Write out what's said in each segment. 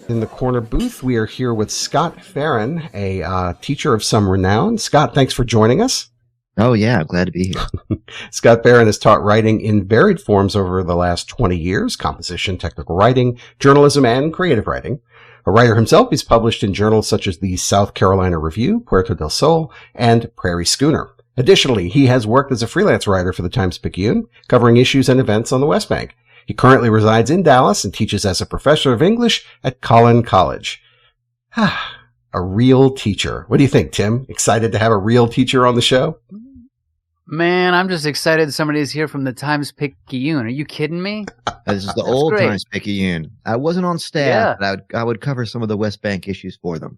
In the corner booth, we are here with Scott Farrin, a teacher of some renown. Scott, thanks for joining us. Oh, yeah, I'm glad to be here. Scott Farrin has taught writing in varied forms over the last 20 years, composition, technical writing, journalism, and creative writing. A writer himself, he's published in journals such as the South Carolina Review, Puerto del Sol, and Prairie Schooner. Additionally, he has worked as a freelance writer for the Times-Picayune, covering issues and events on the West Bank. He currently resides in Dallas and teaches as a professor of English at Collin College. A real teacher. What do you think, Tim? Excited to have a real teacher on the show? Man, I'm just excited somebody's here from the Times-Picayune. Are you kidding me? This is the old great. Times-Picayune. I wasn't on staff, but I would cover some of the West Bank issues for them.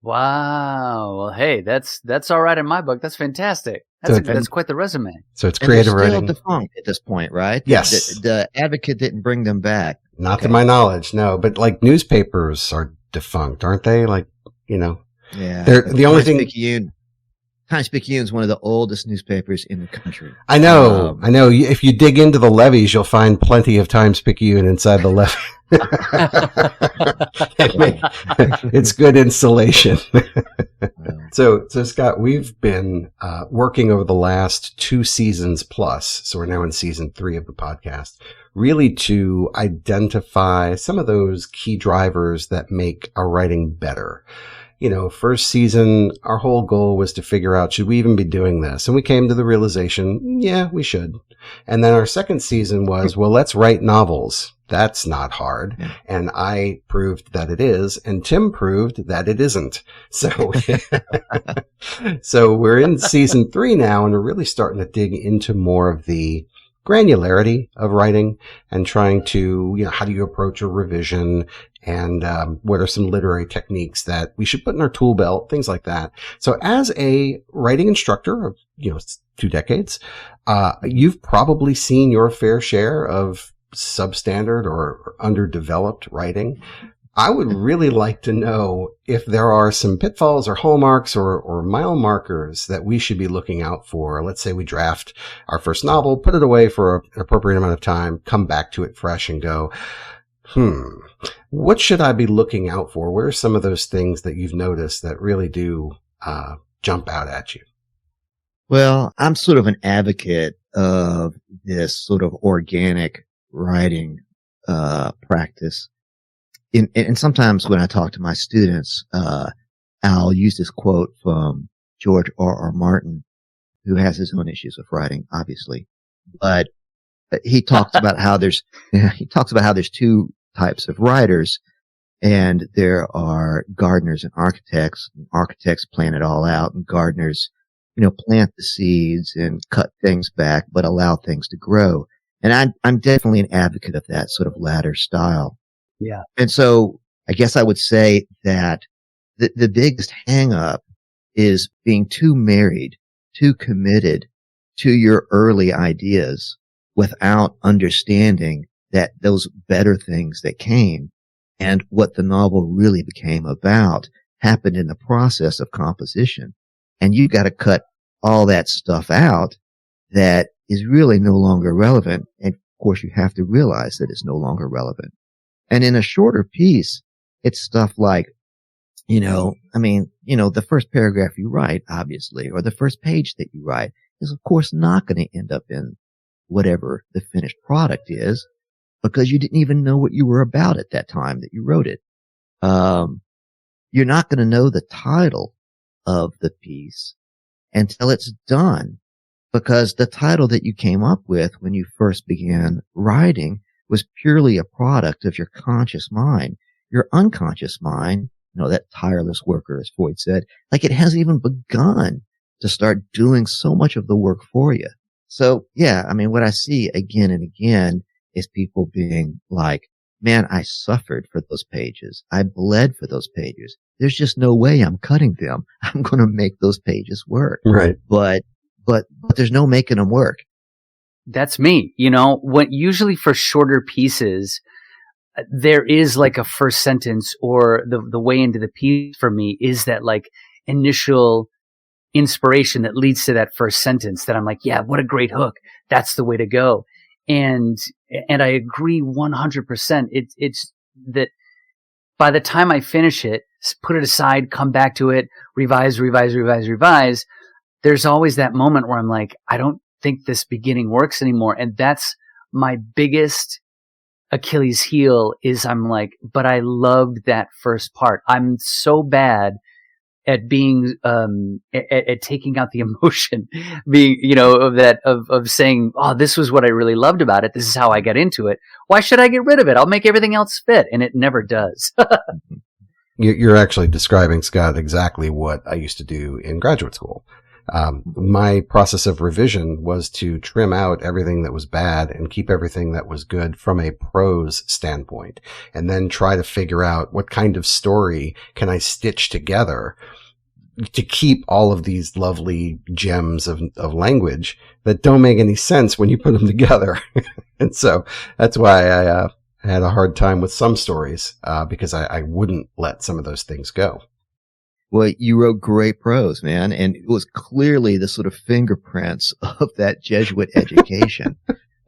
Wow. Well, hey, that's all right in my book. That's fantastic. That's quite the resume. So it's creative writing. writing. Still defunct at this point, right? Yes. The Advocate didn't bring them back. Not to my knowledge, no. But like newspapers are defunct, aren't they? Like, you know. Yeah. They're the only thing. Times-Picayune is one of the oldest newspapers in the country. I know. If you dig into the levees, you'll find plenty of Times-Picayune inside the levee. It's good insulation. So Scott, we've been working over the last 2 seasons plus, so we're now in season 3 of the podcast, really to identify some of those key drivers that make our writing better. You know, first season, our whole goal was to figure out, should we even be doing this? And we came to the realization, yeah, we should. And then our second season was, well, let's write novels. That's not hard. And I proved that it is, and Tim proved that it isn't. So, so we're in season 3 now, and we're really starting to dig into more of the granularity of writing and trying to, you know, how do you approach a revision, and what are some literary techniques that we should put in our tool belt, things like that. So as a writing instructor of, 2 decades, you've probably seen your fair share of substandard or underdeveloped writing. I would really like to know if there are some pitfalls or hallmarks or mile markers that we should be looking out for. Let's say we draft our first novel, put it away for an appropriate amount of time, come back to it fresh and go, what should I be looking out for? What are some of those things that you've noticed that really do jump out at you? Well, I'm sort of an advocate of this sort of organic writing practice. And sometimes when I talk to my students, I'll use this quote from George R.R. Martin, who has his own issues with writing, obviously. But he talks about how there's 2 types of writers, and there are gardeners and architects. Architects plan it all out, and gardeners, plant the seeds and cut things back, but allow things to grow. And I'm definitely an advocate of that sort of latter style. Yeah. And so I guess I would say that the biggest hang up is being too married, too committed to your early ideas without understanding that those better things that came and what the novel really became about happened in the process of composition. And you got to cut all that stuff out that is really no longer relevant. And of course, you have to realize that it's no longer relevant. And in a shorter piece, it's stuff like, the first paragraph you write, obviously, or the first page that you write is, of course, not going to end up in whatever the finished product is, because you didn't even know what you were about at that time that you wrote it. You're not going to know the title of the piece until it's done, because the title that you came up with when you first began writing was purely a product of your conscious mind. Your unconscious mind, that tireless worker, as Freud said, like it hasn't even begun to start doing so much of the work for you. So, yeah, what I see again and again is people being like, man, I suffered for those pages. I bled for those pages. There's just no way I'm cutting them. I'm going to make those pages work. Right. But there's no making them work. That's me. Usually for shorter pieces, there is like a first sentence, or the way into the piece for me is that like initial inspiration that leads to that first sentence that I'm like, yeah, what a great hook. That's the way to go. And I agree 100%. It's that by the time I finish it, put it aside, come back to it, revise, there's always that moment where I'm like, I don't think this beginning works anymore. And that's my biggest Achilles heel is I'm like, but I loved that first part. I'm so bad at being, at taking out the emotion, being, of saying, oh, this was what I really loved about it. This is how I got into it. Why should I get rid of it? I'll make everything else fit. And it never does. You're actually describing, Scott, exactly what I used to do in graduate school. My process of revision was to trim out everything that was bad and keep everything that was good from a prose standpoint, and then try to figure out what kind of story can I stitch together to keep all of these lovely gems of language that don't make any sense when you put them together. And so that's why I had a hard time with some stories, because I wouldn't let some of those things go. Well, you wrote great prose, man, and it was clearly the sort of fingerprints of that Jesuit education.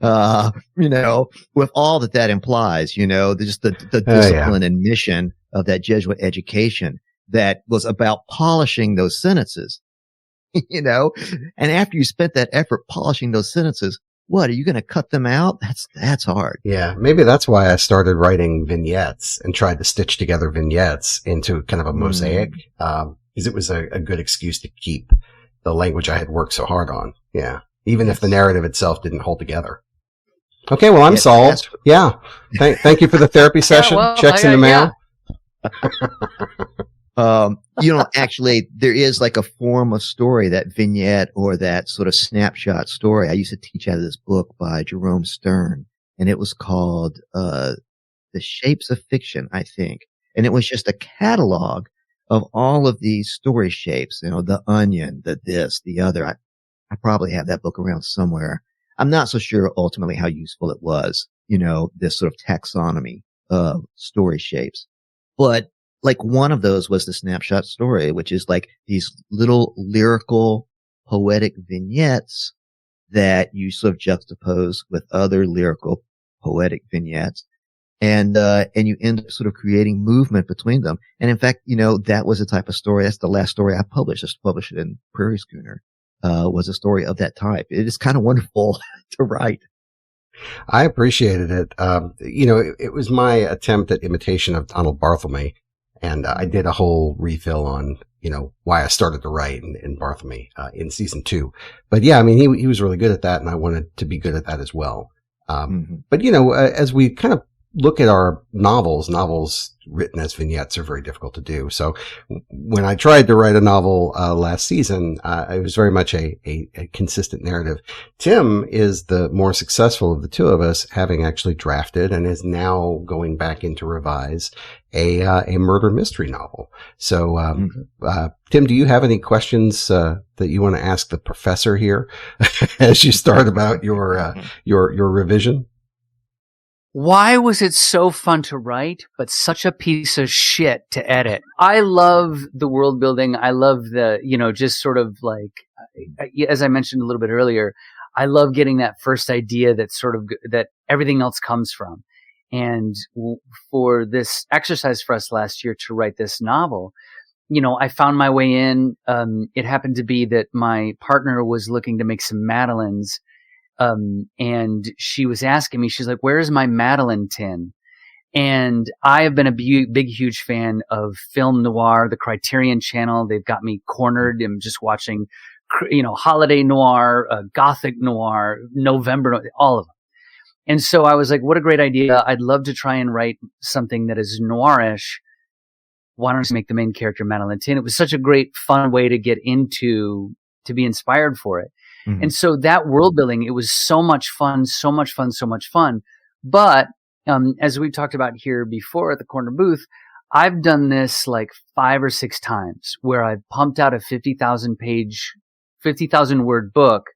With all that implies, just the discipline and mission of that Jesuit education that was about polishing those sentences, and after you spent that effort polishing those sentences, what, are you going to cut them out? That's hard. Yeah. Maybe that's why I started writing vignettes and tried to stitch together vignettes into kind of a mosaic. Because it was a good excuse to keep the language I had worked so hard on. Yeah. Even if the narrative itself didn't hold together. Okay. Well, I'm solved. Yeah. Thank you for the therapy session. Checks in the mail. Actually, there is like a form of story, that vignette or that sort of snapshot story. I used to teach out of this book by Jerome Stern, and it was called The Shapes of Fiction, I think. And it was just a catalog of all of these story shapes, the onion, the this, the other. I probably have that book around somewhere. I'm not so sure ultimately how useful it was, this sort of taxonomy of story shapes. But like one of those was the snapshot story, which is like these little lyrical, poetic vignettes that you sort of juxtapose with other lyrical, poetic vignettes. And you end up sort of creating movement between them. And in fact, that was the type of story. That's the last story I published. Just published it in Prairie Schooner, was a story of that type. It is kind of wonderful to write. I appreciated it. It was my attempt at imitation of Donald Barthelme. And I did a whole refill on, why I started to write in Barthelme in season 2. But yeah, I mean, he was really good at that, and I wanted to be good at that as well. But as we kind of look at our novels written as vignettes are very difficult to do. So when I tried to write a novel last season, it was very much a consistent narrative. Tim is the more successful of the two of us, having actually drafted and is now going back in to revise a murder mystery novel. So Tim, do you have any questions that you want to ask the professor here as you start about your revision? Why was it so fun to write, but such a piece of shit to edit? I love the world building. I love the, just sort of like, as I mentioned a little bit earlier, I love getting that first idea that everything else comes from. And for this exercise for us last year to write this novel, I found my way in. It happened to be that my partner was looking to make some Madeleines. And she was asking me, she's like, where's my Madeline tin? And I have been a big, huge fan of film noir, the Criterion Channel. They've got me cornered. I'm just watching, holiday noir, gothic noir, November, all of them. And so I was like, what a great idea. I'd love to try and write something that is noirish. Why don't I make the main character Madeline Tin? It was such a great, fun way to get into, to be inspired for it. Mm-hmm. And so that world building, it was so much fun. But, as we've talked about here before at the corner booth, I've done this like 5 or 6 times where I've pumped out a 50,000 word book,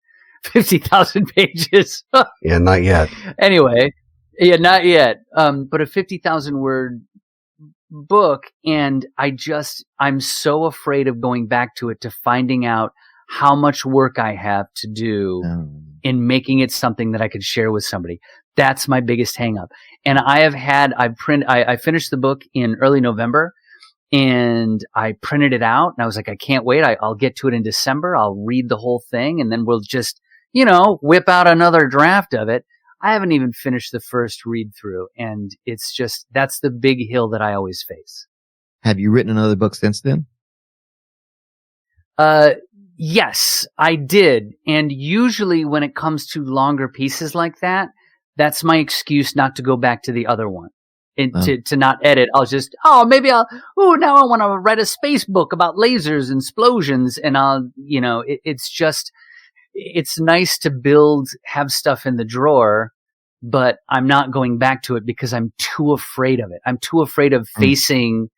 50,000 pages. Yeah, not yet. Anyway, yeah, not yet. But a 50,000 word book. And I'm so afraid of going back to it, to finding out how much work I have to do in making it something that I could share with somebody. That's my biggest hang up. And I finished the book in early November, and I printed it out, and I was like, I can't wait. I'll get to it in December. I'll read the whole thing, and then we'll just, whip out another draft of it. I haven't even finished the first read through, and it's just, that's the big hill that I always face. Have you written another book since then? Yes, I did. And usually when it comes to longer pieces like that, that's my excuse not to go back to the other one and to not edit. I'll just, now I want to write a space book about lasers and explosions. And it's nice to have stuff in the drawer, but I'm not going back to it because I'm too afraid of it. I'm too afraid of facing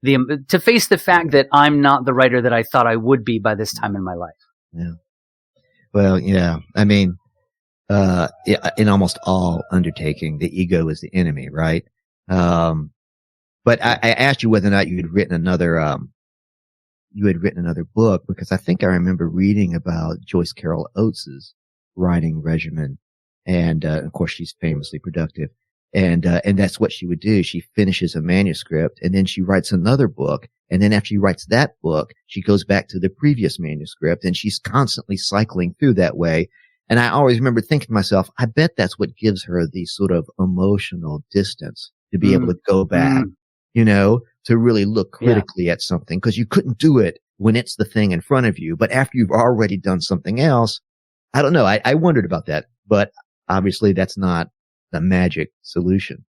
the fact that I'm not the writer that I thought I would be by this time in my life. Yeah. Well, yeah. I mean, in almost all undertaking, the ego is the enemy, right? But I asked you whether or not you had written another book, because I think I remember reading about Joyce Carol Oates's writing regimen. And, of course, she's famously productive. And that's what she would do. She finishes a manuscript, and then she writes another book. And then after she writes that book, she goes back to the previous manuscript, and she's constantly cycling through that way. And I always remember thinking to myself, I bet that's what gives her the sort of emotional distance to be able to go back, to really look critically at something, because you couldn't do it when it's the thing in front of you. But after you've already done something else, I don't know. I wondered about that, but obviously that's not the magic solution.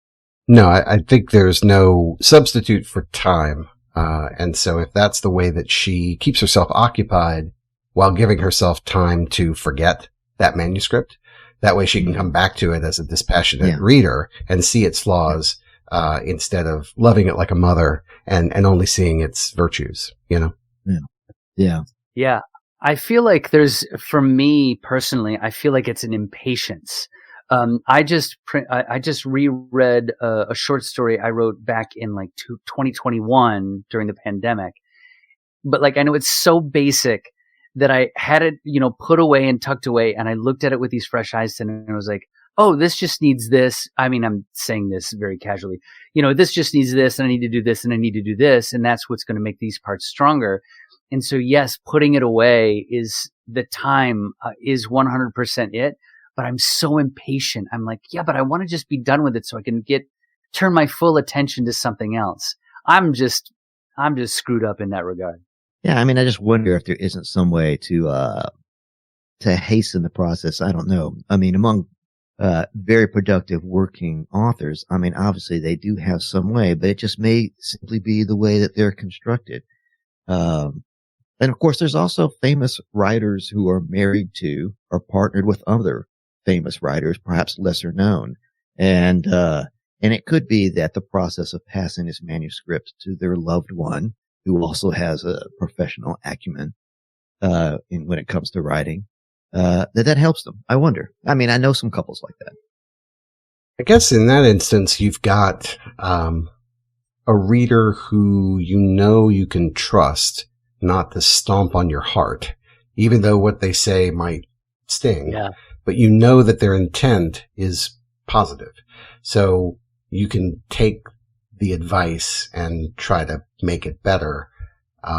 No, I think there's no substitute for time. And so if that's the way that she keeps herself occupied while giving herself time to forget that manuscript, that way she can come back to it as a dispassionate reader and see its flaws, instead of loving it like a mother and only seeing its virtues, Yeah. Yeah. I feel like for me personally, I feel like it's an impatience. I just reread a short story I wrote back in 2021 during the pandemic. But I know it's so basic that I had it, put away and tucked away, and I looked at it with these fresh eyes and I was like, oh, this just needs this. I mean, I'm saying this very casually. This just needs this, and I need to do this, and I need to do this, and that's what's going to make these parts stronger. And so, yes, putting it away is 100% it. But I'm so impatient. I'm like, yeah, but I want to just be done with it so I can turn my full attention to something else. I'm just screwed up in that regard. Yeah. I mean, I just wonder if there isn't some way to hasten the process. I don't know. I mean, among, very productive working authors, I mean, obviously they do have some way, but it just may simply be the way that they're constructed. And of course, there's also famous writers who are married to or partnered with other famous writers, perhaps lesser known. And it could be that the process of passing this manuscript to their loved one, who also has a professional acumen, when it comes to writing, that helps them. I wonder. I mean, I know some couples like that. I guess in that instance, you've got, a reader who you can trust not to stomp on your heart, even though what they say might sting. Yeah. But that their intent is positive. So you can take the advice and try to make it better,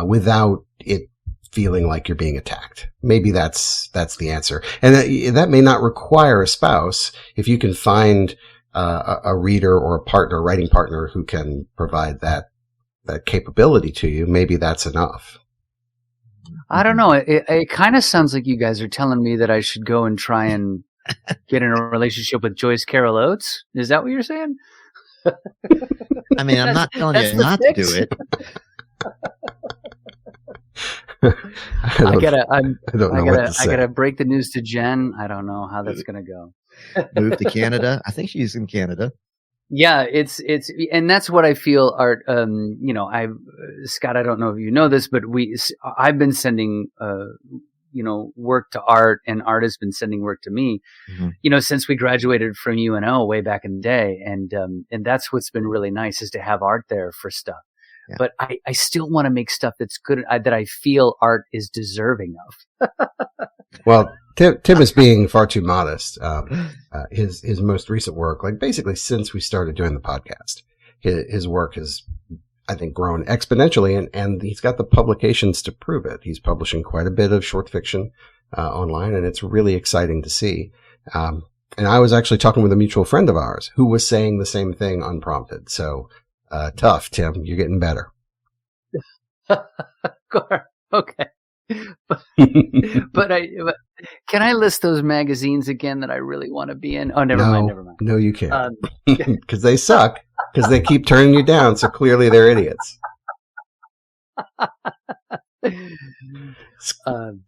without it feeling like you're being attacked. Maybe that's the answer. And that may not require a spouse. If you can find a reader or a writing partner who can provide that capability to you, maybe that's enough. I don't know. It kind of sounds like you guys are telling me that I should go and try and get in a relationship with Joyce Carol Oates. Is that what you're saying? I mean, I'm not telling you not to do it. I gotta break the news to Jen. I don't know how that's gonna go. Move to Canada. I think she's in Canada. Yeah, and that's what I feel. Art, Scott, I don't know if you know this, but I've been sending, work to Art, and Art has been sending work to me, since we graduated from UNO way back in the day. And that's what's been really nice, is to have Art there for stuff. but I still want to make stuff that's good, that I feel art is deserving of. Well, Tim is being far too modest. His most recent work, like basically since we started doing the podcast, his work has, I think, grown exponentially, and he's got the publications to prove it. He's publishing quite a bit of short fiction online, and it's really exciting to see. And I was actually talking with a mutual friend of ours who was saying the same thing unprompted. So tough, Tim. You're getting better. Okay. But can I list those magazines again that I really want to be in? Oh, never mind. No, you can't. Because they suck. Because they keep turning you down. So clearly they're idiots.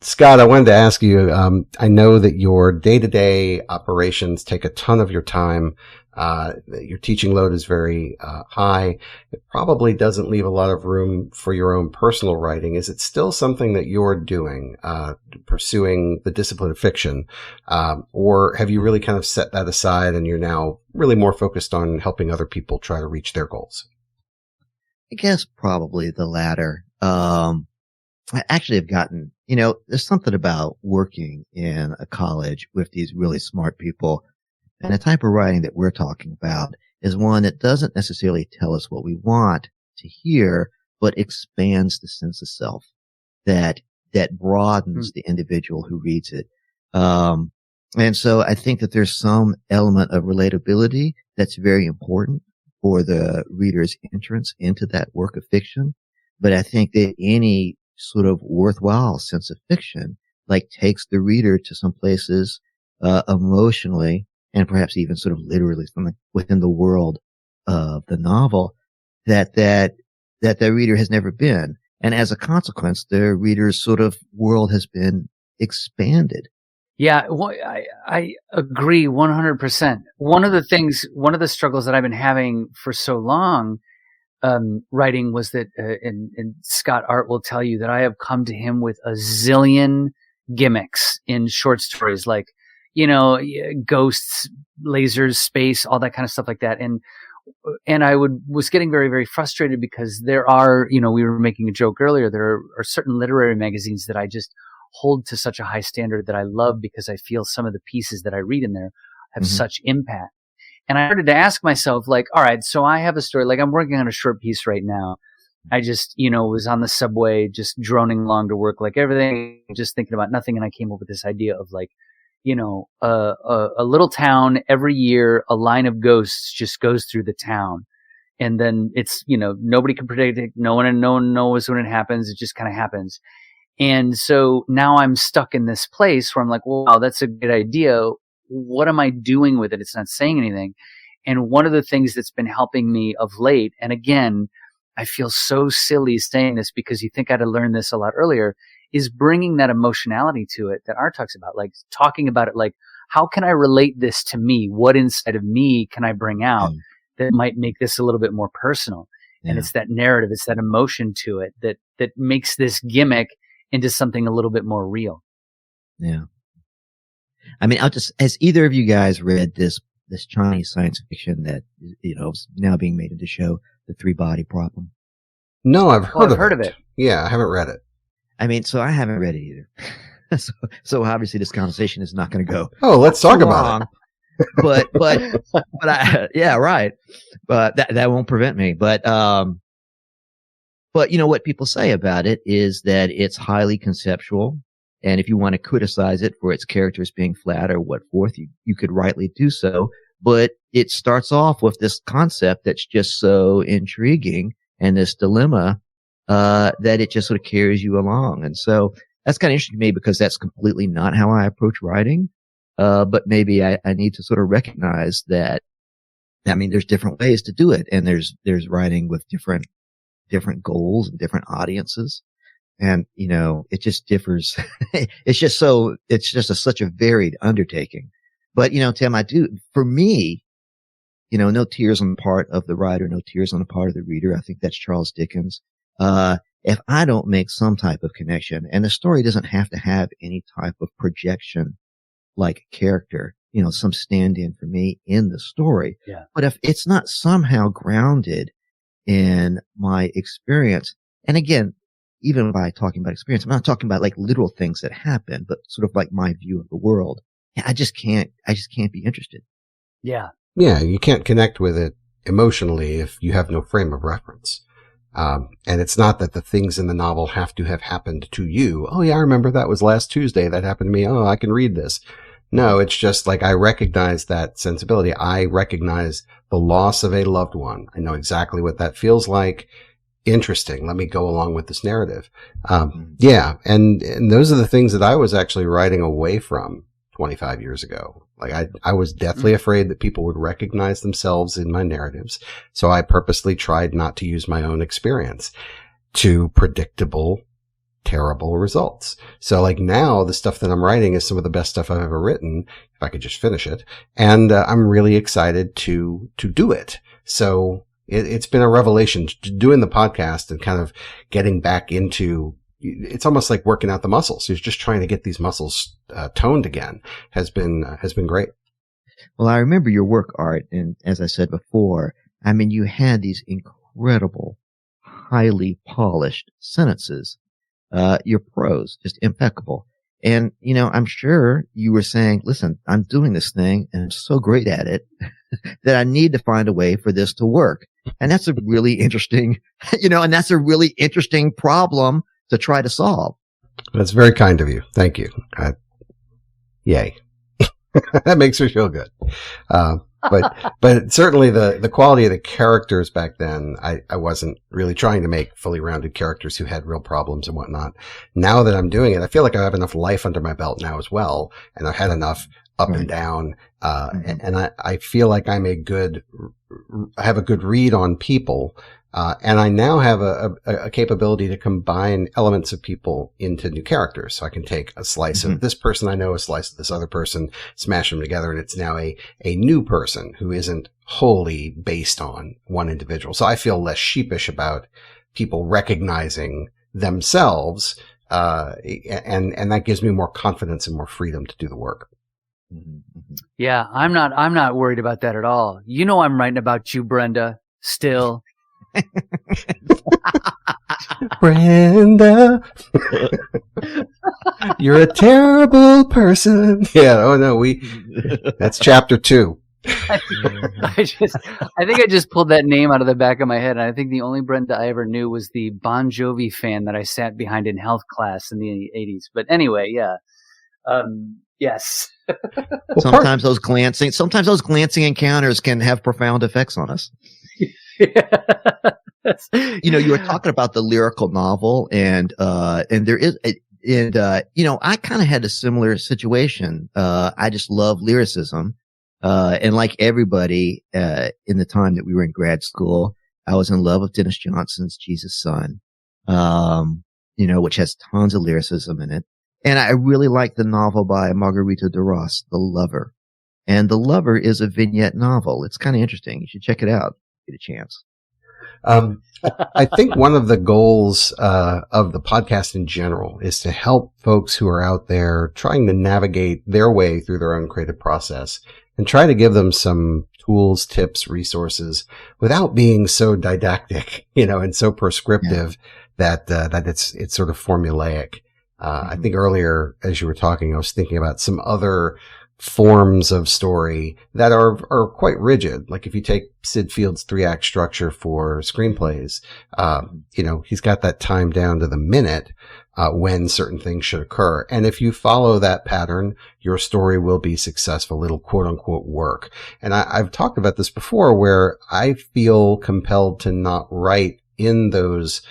Scott, I wanted to ask you, I know that your day-to-day operations take a ton of your time. Your teaching load is very high. It probably doesn't leave a lot of room for your own personal writing. Is it still something that you're doing, pursuing the discipline of fiction? Or have you really kind of set that aside and you're now really more focused on helping other people try to reach their goals? I guess probably the latter. I actually have gotten, there's something about working in a college with these really smart people. And the type of writing that we're talking about is one that doesn't necessarily tell us what we want to hear, but expands the sense of self, that broadens the individual who reads it. And so I think that there's some element of relatability that's very important for the reader's entrance into that work of fiction. But I think that any sort of worthwhile sense of fiction, like, takes the reader to some places, emotionally, and perhaps even sort of literally within the world of the novel that the reader has never been. And as a consequence, the reader's sort of world has been expanded. Yeah, I agree 100%. One of the struggles that I've been having for so long, writing, was that, and Scott Art will tell you that I have come to him with a zillion gimmicks in short stories, like, ghosts, lasers, space, all that kind of stuff like that. And I was getting very, very frustrated because there are, we were making a joke earlier, there are certain literary magazines that I just hold to such a high standard that I love because I feel some of the pieces that I read in there have such impact. And I started to ask myself, like, all right, so I have a story, like I'm working on a short piece right now. I just, was on the subway, just droning along to work, like everything, just thinking about nothing. And I came up with this idea of, like, a little town, every year, a line of ghosts just goes through the town. And then it's, nobody can predict it. No one knows when it happens. It just kind of happens. And so now I'm stuck in this place where I'm like, wow, that's a good idea. What am I doing with it? It's not saying anything. And one of the things that's been helping me of late, and again, I feel so silly saying this because you think I'd have learned this a lot earlier, is bringing that emotionality to it that Art talks about, like talking about it, like, how can I relate this to me? What inside of me can I bring out that might make this a little bit more personal? And it's that narrative, it's that emotion to it that makes this gimmick into something a little bit more real. Yeah. I mean, has either of you guys read this Chinese science fiction that, is now being made into show, The Three-Body Problem? No, I've heard of it. Yeah, I haven't read it. I mean, so I haven't read it either. so obviously this conversation is not going to go. Oh, let's talk about it. but yeah, right. But that won't prevent me. But what people say about it is that it's highly conceptual. And if you want to criticize it for its characters being flat or what forth, you could rightly do so. But it starts off with this concept that's just so intriguing and this dilemma that it just sort of carries you along. And so that's kind of interesting to me because that's completely not how I approach writing. But maybe I need to sort of recognize that, I mean, there's different ways to do it. And there's writing with different goals and different audiences. And, it just differs. It's just such a varied undertaking. But, Tim, for me, no tears on the part of the writer, no tears on the part of the reader. I think that's Charles Dickens. If I don't make some type of connection, and the story doesn't have to have any type of projection like character, some stand-in for me in the story. Yeah. But if it's not somehow grounded in my experience. And again, even by talking about experience, I'm not talking about like literal things that happen, but sort of like my view of the world. I just can't be interested. Yeah. Yeah. You can't connect with it emotionally if you have no frame of reference. And it's not that the things in the novel have to have happened to you. Oh yeah, I remember that was last Tuesday. That happened to me. Oh, I can read this. No, it's just like I recognize that sensibility. I recognize the loss of a loved one. I know exactly what that feels like. Interesting. Let me go along with this narrative. Yeah. And those are the things that I was actually writing away from 25 years ago. Like I was deathly afraid that people would recognize themselves in my narratives. So I purposely tried not to use my own experience to predictable, terrible results. So like now the stuff that I'm writing is some of the best stuff I've ever written, if I could just finish it. And I'm really excited to do it. So it's been a revelation doing the podcast and kind of getting back into, it's almost like working out the muscles. You're just trying to get these muscles toned again has been great. Well, I remember your work, Art, and as I said before, I mean, you had these incredible, highly polished sentences. Your prose, just impeccable. And, you know, I'm sure you were saying, listen, I'm doing this thing and I'm so great at it that I need to find a way for this to work. And that's a really interesting, and that's a really interesting problem to try to solve. That's very kind of you. Thank you. Yay. That makes me feel good. But certainly the quality of the characters back then, I wasn't really trying to make fully rounded characters who had real problems and whatnot. Now that I'm doing it, I feel like I have enough life under my belt now as well. And I've had enough up and down. And I feel like I have a good read on people. And I now have a capability to combine elements of people into new characters. So I can take a slice of this person I know, a slice of this other person, smash them together, and it's now a new person who isn't wholly based on one individual. So I feel less sheepish about people recognizing themselves, and that gives me more confidence and more freedom to do the work. Yeah, I'm not worried about that at all. You know, I'm writing about you, Brenda, still. Brenda, you're a terrible person. Yeah. Oh no, that's chapter 2. I think I just pulled that name out of the back of my head. And I think the only Brenda I ever knew was the Bon Jovi fan that I sat behind in health class in the 80s. But anyway, yeah. Yes. Sometimes those glancing encounters can have profound effects on us. You were talking about the lyrical novel and there is, I kind of had a similar situation. I just love lyricism. And like everybody, in the time that we were in grad school, I was in love with Dennis Johnson's Jesus Son, which has tons of lyricism in it. And I really like the novel by Margarita Duras, The Lover. And The Lover is a vignette novel. It's kind of interesting. You should check it out if you get a chance. I think one of the goals of the podcast in general is to help folks who are out there trying to navigate their way through their own creative process and try to give them some tools, tips, resources without being so didactic, and so prescriptive that it's sort of formulaic. I think earlier, as you were talking, I was thinking about some other forms of story that are quite rigid. Like if you take Sid Field's 3-act structure for screenplays, he's got that time down to the minute, when certain things should occur. And if you follow that pattern, your story will be successful. It'll quote unquote work. And I've talked about this before where I feel compelled to not write in those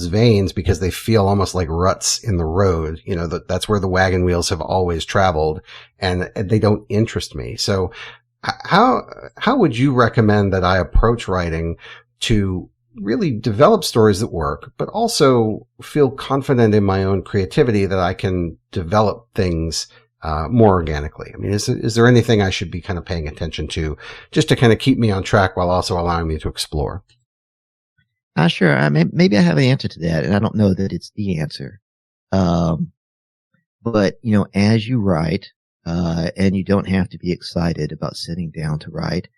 veins because they feel almost like ruts in the road. That's where the wagon wheels have always traveled and they don't interest me. So how would you recommend that I approach writing to really develop stories that work, but also feel confident in my own creativity that I can develop things more organically? I mean, is there anything I should be kind of paying attention to just to kind of keep me on track while also allowing me to explore? Sure. Maybe I have an answer to that, and I don't know that it's the answer. But, as you write, and you don't have to be excited about sitting down to write,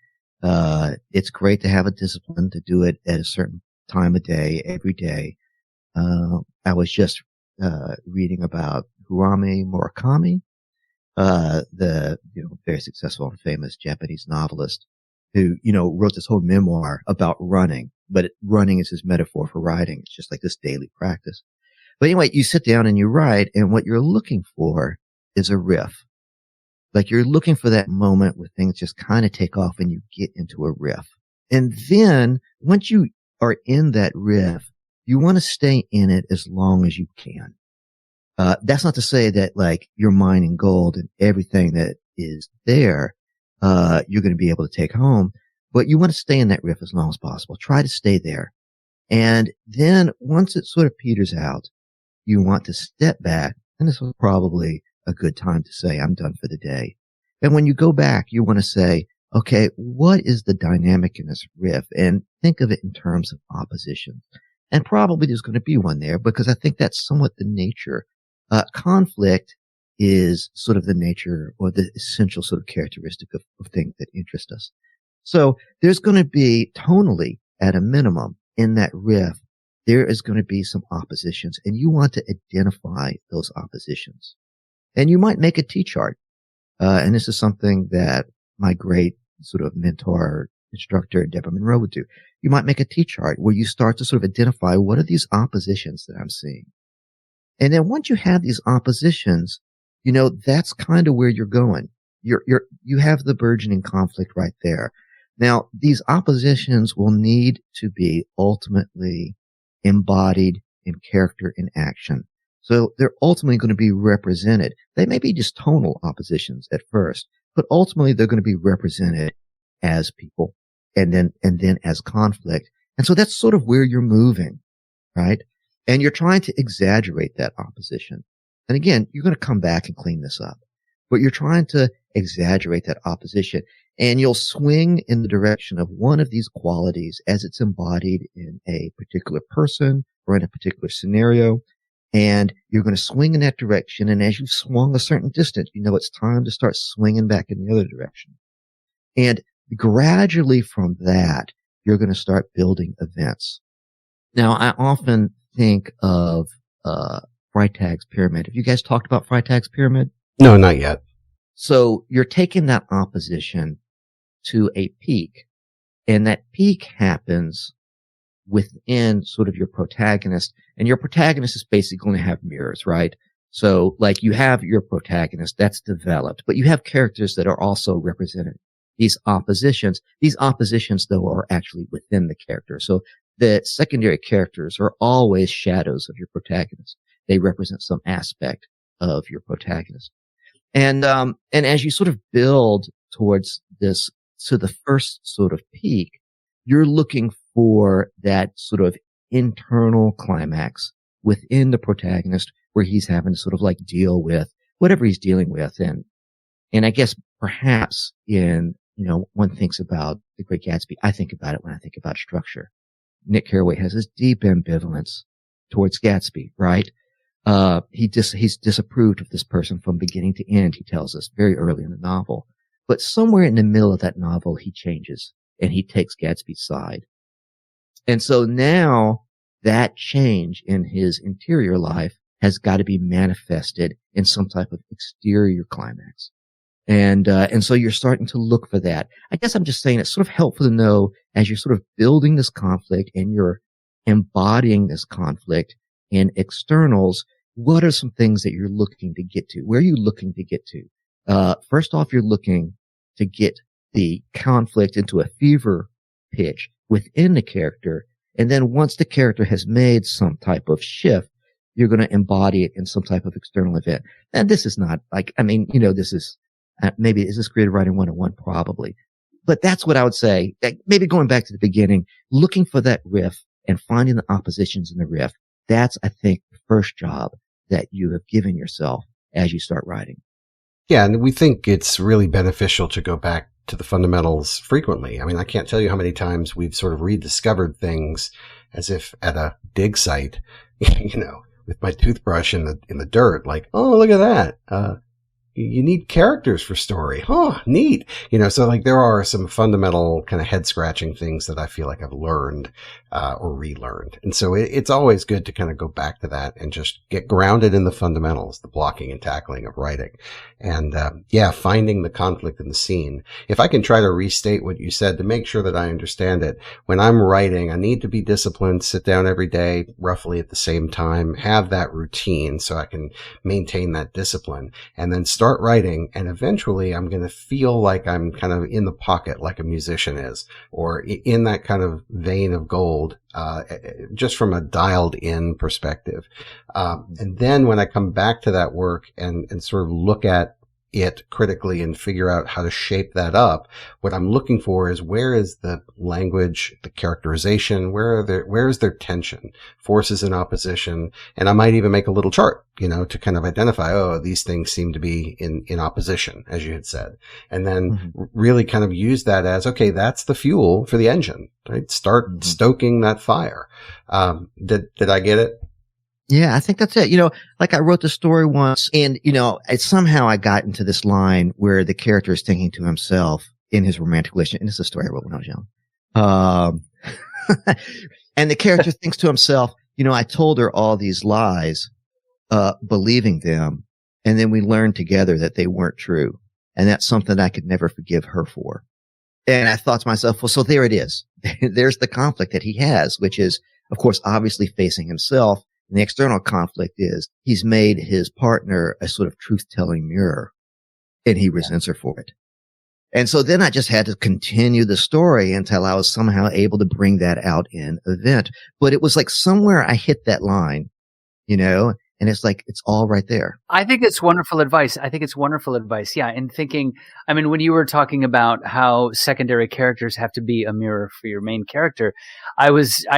It's great to have a discipline to do it at a certain time of day, every day. I was just reading about Haruki Murakami, the very successful and famous Japanese novelist who wrote this whole memoir about running, but running is his metaphor for writing. It's just like this daily practice. But anyway, you sit down and you write, and what you're looking for is a riff. Like you're looking for that moment where things just kind of take off and you get into a riff. And then once you are in that riff, you want to stay in it as long as you can. That's not to say that like you're mining gold and everything that is there, you're going to be able to take home, but you want to stay in that riff as long as possible. Try to stay there. And then once it sort of peters out, you want to step back, and this was probably a good time to say, I'm done for the day. And when you go back, you want to say, okay, what is the dynamic in this riff? And think of it in terms of opposition. And probably there's going to be one there because I think that's somewhat the nature. Conflict is sort of the nature or the essential sort of characteristic of things that interest us. So there's going to be tonally at a minimum in that riff, there is going to be some oppositions, and you want to identify those oppositions. And you might make a T-chart. And this is something that my great sort of mentor, instructor, Deborah Monroe would do. You might make a T-chart where you start to sort of identify what are these oppositions that I'm seeing. And then once you have these oppositions, that's kind of where you're going. You have the burgeoning conflict right there. Now, these oppositions will need to be ultimately embodied in character and action. So they're ultimately going to be represented. They may be just tonal oppositions at first, but ultimately they're going to be represented as people and then as conflict. And so that's sort of where you're moving, right? And you're trying to exaggerate that opposition. And again, you're going to come back and clean this up, but you're trying to exaggerate that opposition, and you'll swing in the direction of one of these qualities as it's embodied in a particular person or in a particular scenario. And you're going to swing in that direction. And as you've swung a certain distance, it's time to start swinging back in the other direction. And gradually from that, you're going to start building events. Now, I often think of Freytag's pyramid. Have you guys talked about Freytag's pyramid? No, not yet. So you're taking that opposition to a peak, and that peak happens within sort of your protagonist, and your protagonist is basically going to have mirrors, right? So like you have your protagonist that's developed, but you have characters that are also represented. These oppositions though are actually within the character. So the secondary characters are always shadows of your protagonist. They represent some aspect of your protagonist. And as you sort of build towards this, so the first sort of peak, you're looking for that sort of internal climax within the protagonist where he's having to sort of like deal with whatever he's dealing with. And I guess perhaps one thinks about The Great Gatsby. I think about it when I think about structure. Nick Carraway has this deep ambivalence towards Gatsby, right? He's disapproved of this person from beginning to end, he tells us very early in the novel. But somewhere in the middle of that novel, he changes and he takes Gatsby's side. And so now that change in his interior life has got to be manifested in some type of exterior climax. And so you're starting to look for that. I guess I'm just saying it's sort of helpful to know as you're sort of building this conflict and you're embodying this conflict in externals, what are some things that you're looking to get to? Where are you looking to get to? First off, you're looking to get the conflict into a fever pitch within the character. And then once the character has made some type of shift, you're going to embody it in some type of external event. And this is not like, this is, maybe is this creative writing 101? Probably. But that's what I would say. Maybe going back to the beginning, looking for that riff and finding the oppositions in the riff. That's, I think, the first job that you have given yourself as you start writing. Yeah, and we think it's really beneficial to go back to the fundamentals frequently. I mean, I can't tell you how many times we've sort of rediscovered things as if at a dig site, with my toothbrush in the dirt, like, oh, look at that. you need characters for story. Oh, neat. So like there are some fundamental kind of head scratching things that I feel like I've learned, or relearned. And so it's always good to kind of go back to that and just get grounded in the fundamentals, the blocking and tackling of writing. And, finding the conflict in the scene. If I can try to restate what you said to make sure that I understand it, when I'm writing, I need to be disciplined, sit down every day, roughly at the same time, have that routine so I can maintain that discipline, and then start writing. And eventually I'm going to feel like I'm kind of in the pocket, like a musician is, or in that kind of vein of gold, just from a dialed in perspective. And then when I come back to that work and sort of look at it critically and figure out how to shape that up, what I'm looking for is where is the language, the characterization, where is their tension, forces in opposition, and I might even make a little chart, to kind of identify, these things seem to be in opposition, as you had said, and then really kind of use that as, okay, that's the fuel for the engine, right? Start stoking that fire. Did I get it? Yeah, I think that's it. Like I wrote the story once and, somehow I got into this line where the character is thinking to himself in his romantic relationship. And it's a story I wrote when I was young. And the character thinks to himself, I told her all these lies, believing them. And then we learned together that they weren't true. And that's something I could never forgive her for. And I thought to myself, well, so there it is. There's the conflict that he has, which is, of course, obviously facing himself. And the external conflict is he's made his partner a sort of truth-telling mirror, and he resents her for it. And so then I just had to continue the story until I was somehow able to bring that out in event. But it was like somewhere I hit that line, and it's like, it's all right there. I think it's wonderful advice. Yeah. And thinking, when you were talking about how secondary characters have to be a mirror for your main character, I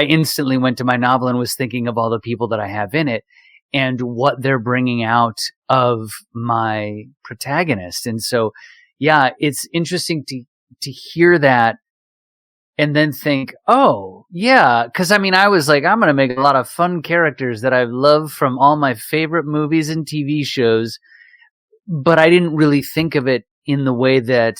instantly went to my novel and was thinking of all the people that I have in it and what they're bringing out of my protagonist. And so, yeah, it's interesting to hear that. And then think, oh, yeah, because I was like, I'm going to make a lot of fun characters that I've loved from all my favorite movies and TV shows. But I didn't really think of it in the way that,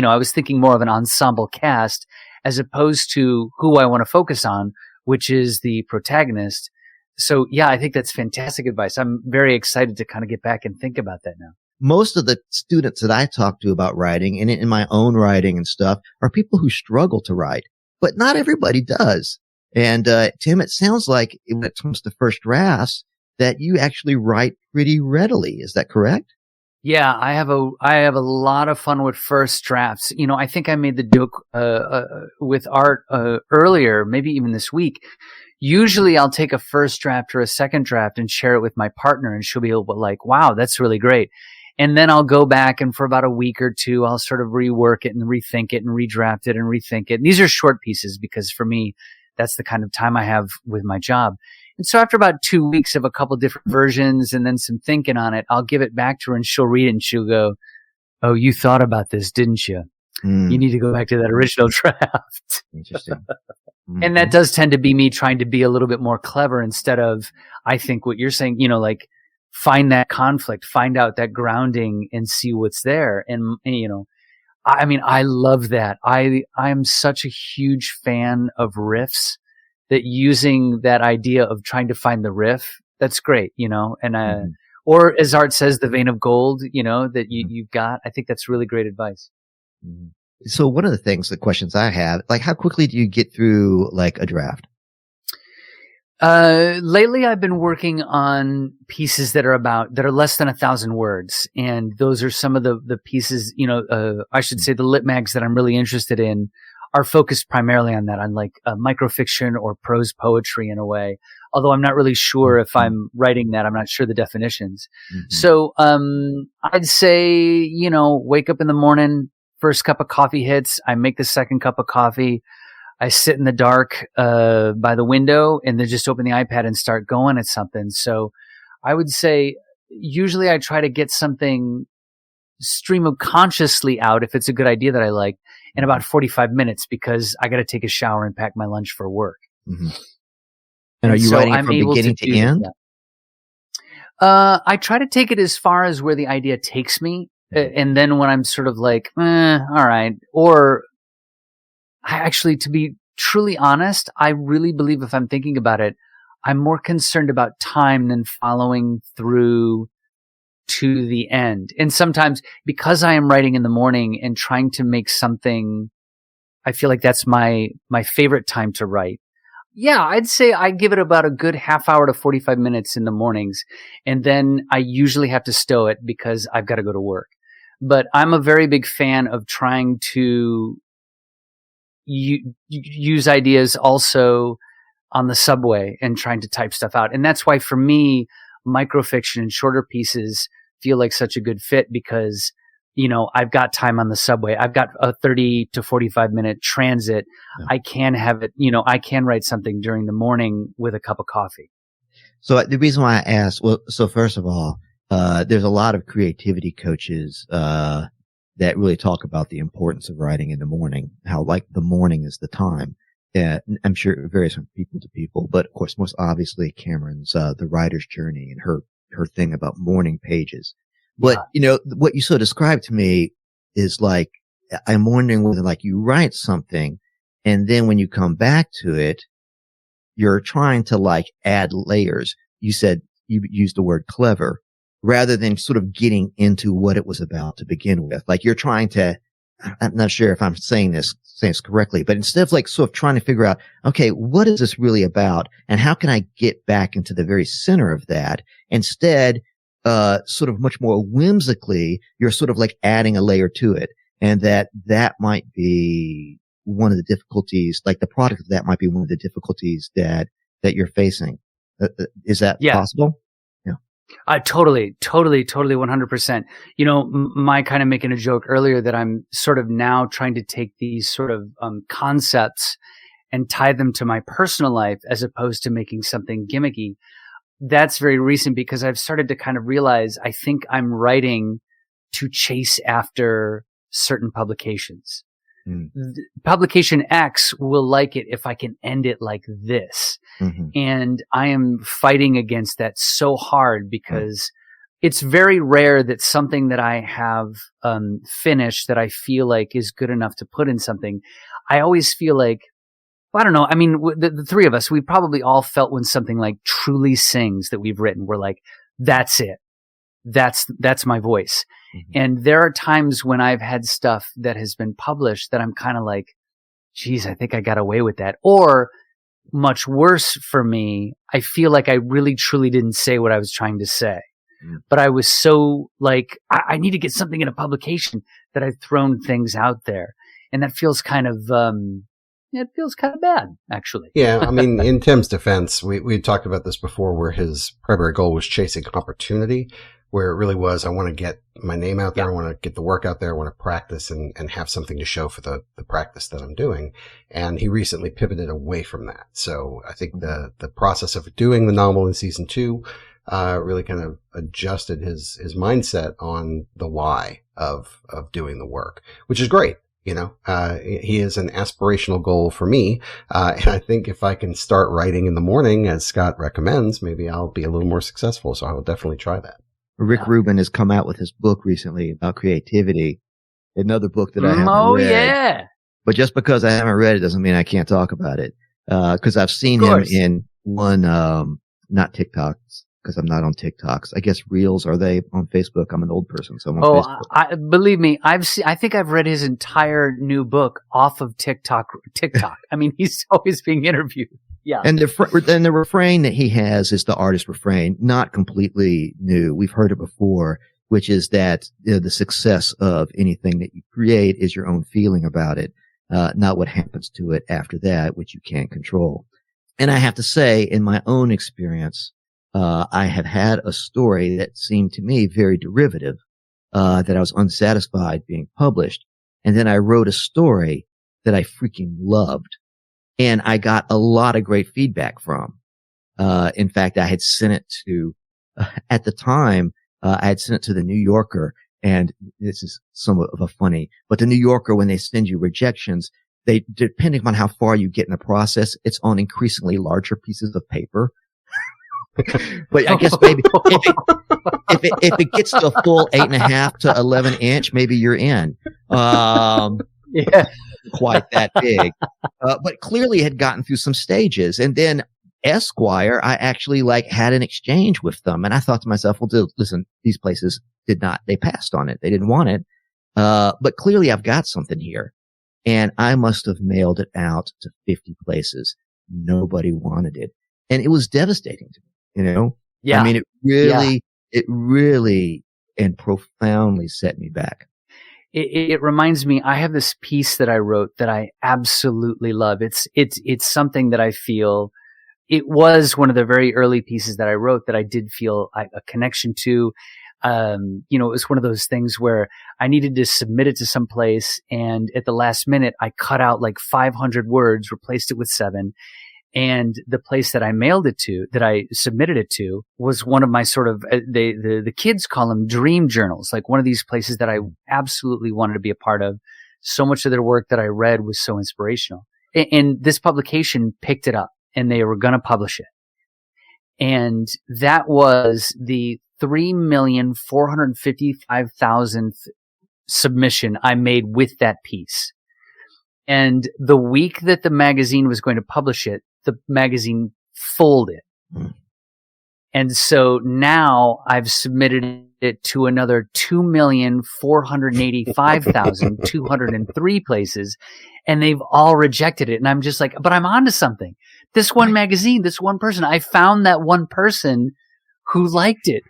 I was thinking more of an ensemble cast as opposed to who I want to focus on, which is the protagonist. So, yeah, I think that's fantastic advice. I'm very excited to kind of get back and think about that now. Most of the students that I talk to about writing and in my own writing and stuff are people who struggle to write, but not everybody does. And, Tim, it sounds like when it comes to first drafts that you actually write pretty readily. Is that correct? Yeah, I have a lot of fun with first drafts. I think I made the joke, with Art, earlier, maybe even this week. Usually I'll take a first draft or a second draft and share it with my partner and she'll be able to like, wow, that's really great. And then I'll go back and for about a week or two, I'll sort of rework it and rethink it and redraft it and rethink it. And these are short pieces because for me, that's the kind of time I have with my job. And so after about 2 weeks of a couple different versions and then some thinking on it, I'll give it back to her and she'll read it and she'll go, oh, you thought about this, didn't you? You need to go back to that original draft. Interesting. And that does tend to be me trying to be a little bit more clever instead of, I think what you're saying, like, find that conflict, find out that grounding and see what's there. And I love that. I'm such a huge fan of riffs that using that idea of trying to find the riff, that's great, and, or as Art says, the vein of gold, that you've got. I think that's really great advice. So one of the questions I have, like how quickly do you get through like a draft? Lately I've been working on pieces that are less than 1,000 words. And those are some of the pieces, I should say the lit mags that I'm really interested in are focused primarily on that, on like microfiction or prose poetry in a way. Although I'm not really sure if I'm writing that, I'm not sure the definitions. So, I'd say, wake up in the morning, first cup of coffee hits, I make the second cup of coffee. I sit in the dark by the window and then just open the iPad and start going at something. So I would say usually I try to get something stream of consciously out if it's a good idea that I like in about 45 minutes because I got to take a shower and pack my lunch for work. And are you writing from beginning to end? I try to take it as far as where the idea takes me. And then when I'm sort of like, all right. Or I actually, to be truly honest, I really believe if I'm thinking about it, I'm more concerned about time than following through to the end. And sometimes because I am writing in the morning and trying to make something, I feel like that's my favorite time to write. Yeah, I'd say I give it about a good half hour to 45 minutes in the mornings. And then I usually have to stow it because I've got to go to work. But I'm a very big fan of trying to use ideas also on the subway and trying to type stuff out. And that's why for me, microfiction and shorter pieces feel like such a good fit because, you know, I've got time on the subway. I've got a 30 to 45 minute transit. Yeah. I can have it, you know, I can write something during the morning with a cup of coffee. So the reason why I asked, well, so first of all, there's a lot of creativity coaches, that really talk about the importance of writing in the morning, how like the morning is the time. I'm sure it varies from people to people, but of course, most obviously Cameron's, the writer's journey and her thing about morning pages. But, you know, what you so described to me is like, I'm wondering whether like you write something and then when you come back to it, you're trying to like add layers. You said you used the word clever rather than sort of getting into what it was about to begin with. Like you're trying to, I'm not sure if I'm saying this correctly, but instead of like sort of trying to figure out, okay, what is this really about? And how can I get back into the very center of that? Instead, sort of much more whimsically, you're sort of like adding a layer to it. And that might be one of the difficulties, like the product of that might be one of the difficulties that you're facing. Is that possible? Totally, 100%. You know, my kind of making a joke earlier that I'm sort of now trying to take these sort of concepts and tie them to my personal life as opposed to making something gimmicky. That's very recent because I've started to kind of realize I think I'm writing to chase after certain publications. Publication X will like it if I can end it like this. Mm-hmm. And I am fighting against that so hard because it's very rare that something that I have finished that I feel like is good enough to put in something. I always feel like, I don't know. I mean, the three of us, we probably all felt when something like truly sings that we've written, we're like, that's it. That's my voice. Mm-hmm. And there are times when I've had stuff that has been published that I'm kind of like, geez, I think I got away with that. Or much worse for me, I feel like I really truly didn't say what I was trying to say. Mm-hmm. But I was so like, I need to get something in a publication that I've thrown things out there. And that feels kind of, it feels kind of bad, actually. Yeah, I mean, in Tim's defense, we talked about this before where his primary goal was chasing opportunity, where it really was, I want to get my name out there, I want to get the work out there, I want to practice and have something to show for the practice that I'm doing. And he recently pivoted away from that. So I think the process of doing the novel in season 2 really kind of adjusted his mindset on the why of doing the work, which is great. You know, he is an aspirational goal for me. And I think if I can start writing in the morning, as Scott recommends, maybe I'll be a little more successful. So I will definitely try that. Rick Rubin has come out with his book recently about creativity. Another book that I haven't read. Oh, yeah. But just because I haven't read it doesn't mean I can't talk about it. Cause I've seen him in one, not TikToks, because I'm not on TikToks. I guess Reels, are they on Facebook? I'm an old person, so I'm on Facebook. Believe me, I think I've read his entire new book off of TikTok. I mean, he's always being interviewed. Yeah. And the refrain that he has is the artist refrain, not completely new. We've heard it before, which is that the success of anything that you create is your own feeling about it, not what happens to it after that, which you can't control. And I have to say, in my own experience, I have had a story that seemed to me very derivative, that I was unsatisfied being published. And then I wrote a story that I freaking loved. And I got a lot of great feedback from. In fact, I had sent it to, at the time, I had sent it to the New Yorker. And this is somewhat of a funny, but the New Yorker, when they send you rejections, depending on how far you get in the process, it's on increasingly larger pieces of paper. But I guess maybe if it gets to a full 8.5 to 11 inch, maybe you're in. Yeah. Quite that big, but clearly had gotten through some stages. And then Esquire, I actually had an exchange with them, and I thought to myself, well, listen, these places they passed on it. They didn't want it. But clearly I've got something here, and I must have mailed it out to 50 places. Nobody wanted it. And it was devastating to me, Yeah. I mean, it really and profoundly set me back. It reminds me, I have this piece that I wrote that I absolutely love. It's something that I feel, it was one of the very early pieces that I wrote that I did feel a connection to. It was one of those things where I needed to submit it to some place, and at the last minute, I cut out 500 words, replaced it with 7. And the place that I mailed it to, that I submitted it to, was one of my sort of, the kids call them dream journals, one of these places that I absolutely wanted to be a part of. So much of their work that I read was so inspirational. And this publication picked it up, and they were going to publish it. And that was the 3,455,000th submission I made with that piece. And the week that the magazine was going to publish it, the magazine folded. And so now I've submitted it to another 2,485,203 places, and they've all rejected it. And I'm just but I'm onto something. This one magazine, this one person, I found that one person who liked it.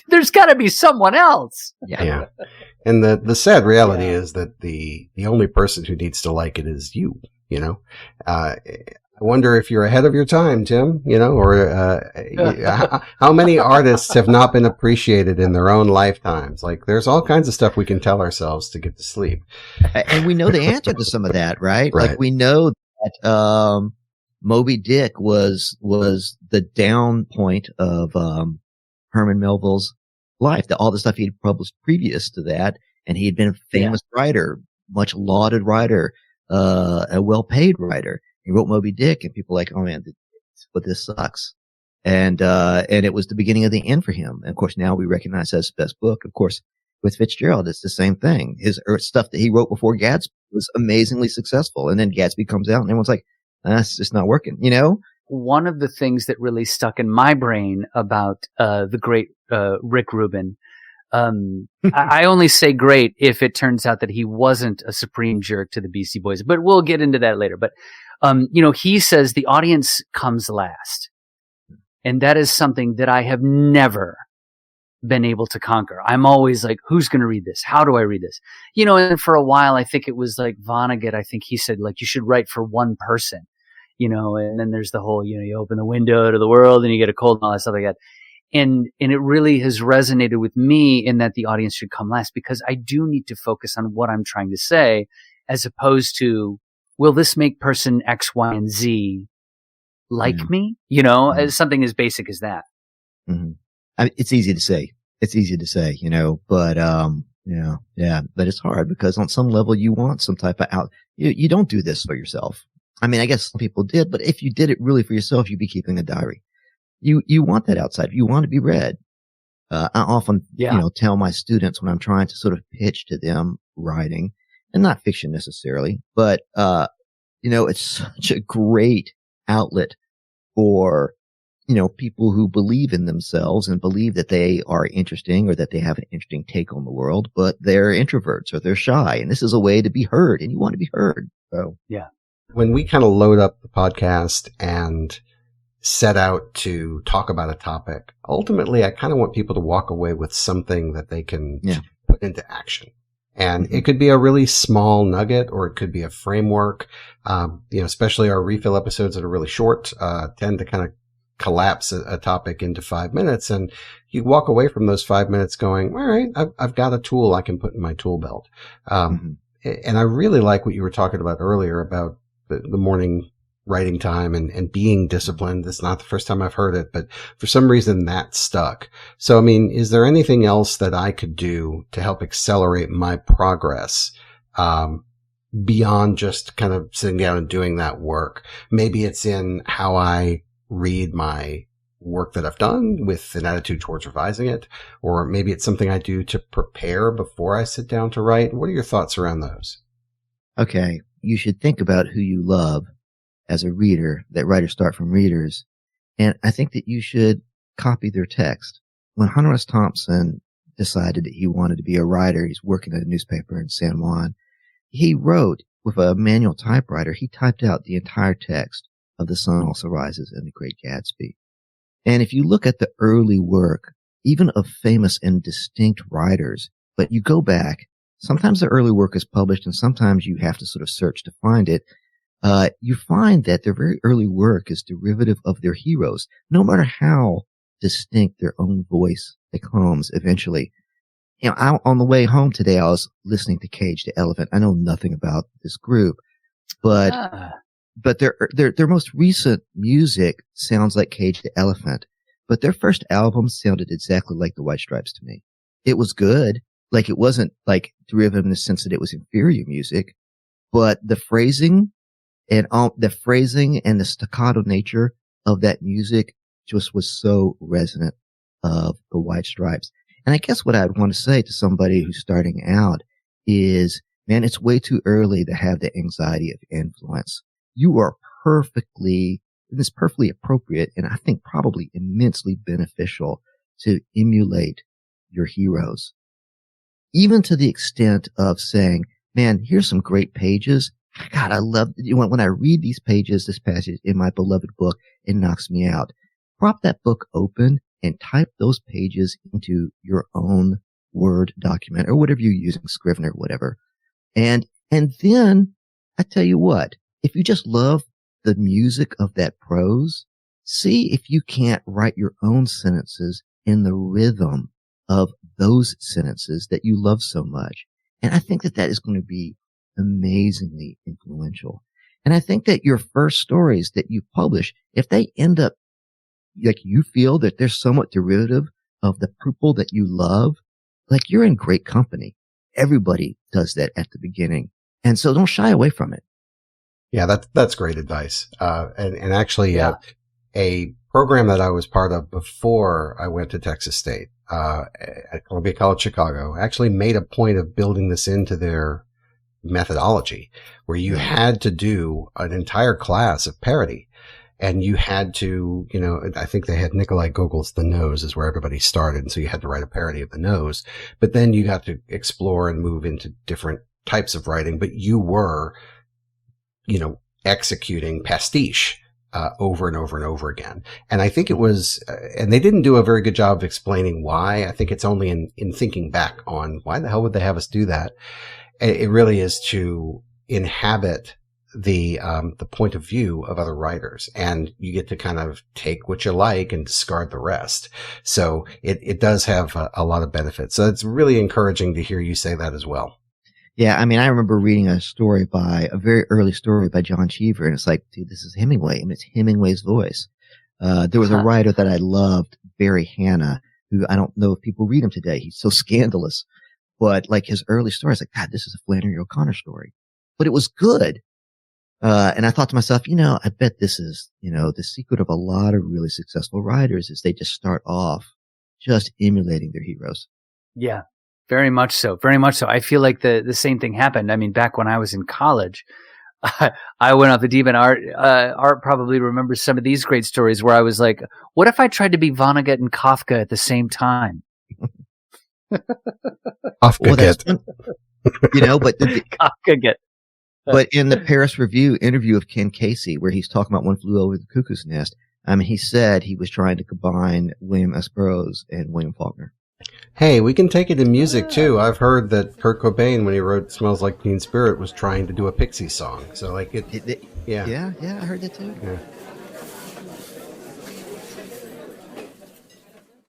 There's got to be someone else. Yeah. And the sad reality is that the only person who needs to like it is you, I wonder if you're ahead of your time, Tim, or how many artists have not been appreciated in their own lifetimes? There's all kinds of stuff we can tell ourselves to get to sleep. And we know the answer to some of that, right? Right. We know that Moby Dick was the down point of Herman Melville's life, all the stuff he'd published previous to that, and he had been a famous writer, much lauded writer, a well-paid writer. He wrote Moby Dick, and people oh man, but this sucks. And it was the beginning of the end for him. And of course, now we recognize that as his best book. Of course, with Fitzgerald, it's the same thing. His stuff that he wrote before Gatsby was amazingly successful. And then Gatsby comes out, and everyone's it's just not working, One of the things that really stuck in my brain about the great Rick Rubin, I only say great if it turns out that he wasn't a supreme jerk to the Beastie Boys, but we'll get into that later. But he says the audience comes last, and that is something that I have never been able to conquer. I'm always who's going to read this? How do I read this? And for a while, I think it was Vonnegut. I think he said you should write for one person. And then there's the whole, you open the window to the world and you get a cold and all that stuff like that. And it really has resonated with me in that the audience should come last, because I do need to focus on what I'm trying to say, as opposed to, will this make person X, Y, and Z like me? As something as basic as that. Mm-hmm. It's easy to say. But, but it's hard, because on some level you want some type of you don't do this for yourself. I mean, I guess some people did, but if you did it really for yourself, you'd be keeping a diary. You want that outside. You want to be read. I often, tell my students when I'm trying to sort of pitch to them writing, and not fiction necessarily, but, it's such a great outlet for, people who believe in themselves and believe that they are interesting, or that they have an interesting take on the world, but they're introverts or they're shy. And this is a way to be heard, and you want to be heard. So, yeah. When we kind of load up the podcast and set out to talk about a topic, ultimately, I kind of want people to walk away with something that they can put into action. And it could be a really small nugget, or it could be a framework. Especially our refill episodes that are really short, tend to kind of collapse a topic into 5 minutes. And you walk away from those 5 minutes going, all right, I've got a tool I can put in my tool belt. And I really like what you were talking about earlier about the morning writing time and being disciplined. It's not the first time I've heard it, but for some reason that stuck. So, I mean, is there anything else that I could do to help accelerate my progress, beyond just kind of sitting down and doing that work? Maybe it's in how I read my work that I've done with an attitude towards revising it, or maybe it's something I do to prepare before I sit down to write. What are your thoughts around those? Okay, you should think about who you love as a reader, that writers start from readers. And I think that you should copy their text. When Hunter S. Thompson decided that he wanted to be a writer, he's working at a newspaper in San Juan. He wrote with a manual typewriter. He typed out the entire text of The Sun Also Rises and The Great Gatsby. And if you look at the early work, even of famous and distinct writers, but you go back, sometimes the early work is published and sometimes you have to sort of search to find it. You find that their very early work is derivative of their heroes, no matter how distinct their own voice becomes eventually. You know, on the way home today, I was listening to Cage the Elephant. I know nothing about this group, but their most recent music sounds like Cage the Elephant, but their first album sounded exactly like the White Stripes to me. It was good. Like, it wasn't like derivative in the sense that it was inferior music, but the phrasing and the staccato nature of that music just was so resonant of the White Stripes. And I guess what I'd want to say to somebody who's starting out is, man, it's way too early to have the anxiety of influence. You are perfectly appropriate, and I think probably immensely beneficial to emulate your heroes. Even to the extent of saying, man, here's some great pages. God, I love, when I read these pages, this passage in my beloved book, it knocks me out. Prop that book open and type those pages into your own Word document or whatever you're using, Scrivener, whatever. And then I tell you what, if you just love the music of that prose, see if you can't write your own sentences in the rhythm of those sentences that you love so much. And I think that is going to be amazingly influential. And I think that your first stories that you publish, if they end up like you feel that they're somewhat derivative of the people that you love, like, you're in great company. Everybody does that at the beginning. And so don't shy away from it. Yeah, that's great advice. And actually, a program that I was part of before I went to Texas State, at Columbia College Chicago, actually made a point of building this into their methodology, where you had to do an entire class of parody. And you had to, I think they had Nikolai Gogol's The Nose is where everybody started. And so you had to write a parody of The Nose. But then you got to explore and move into different types of writing. But you were, executing pastiche over and over and over again. And I think it was, and they didn't do a very good job of explaining why. I think it's only in thinking back on why the hell would they have us do that? It really is to inhabit the point of view of other writers, and you get to kind of take what you like and discard the rest. So it does have a lot of benefits. So it's really encouraging to hear you say that as well. Yeah, I mean, I remember reading a very early story by John Cheever, and it's like, dude, this is Hemingway. I mean, it's Hemingway's voice. There was a writer that I loved, Barry Hannah, who I don't know if people read him today. He's so scandalous. But like his early stories, like, God, this is a Flannery O'Connor story. But it was good. And I thought to myself, I bet this is, the secret of a lot of really successful writers is they just start off just emulating their heroes. Yeah, very much so. Very much so. I feel like the same thing happened. I mean, back when I was in college, I went off the deep end. Art probably remembers some of these great stories where I was like, what if I tried to be Vonnegut and Kafka at the same time? Kafka but Kafka get. But in the Paris Review interview of Ken Casey, where he's talking about One Flew Over the Cuckoo's Nest, he said he was trying to combine William S. Burroughs and William Faulkner. Hey, we can take it in music too. I've heard that Kurt Cobain, when he wrote "Smells Like Teen Spirit," was trying to do a Pixies song. So, like, yeah, I heard that too. Yeah.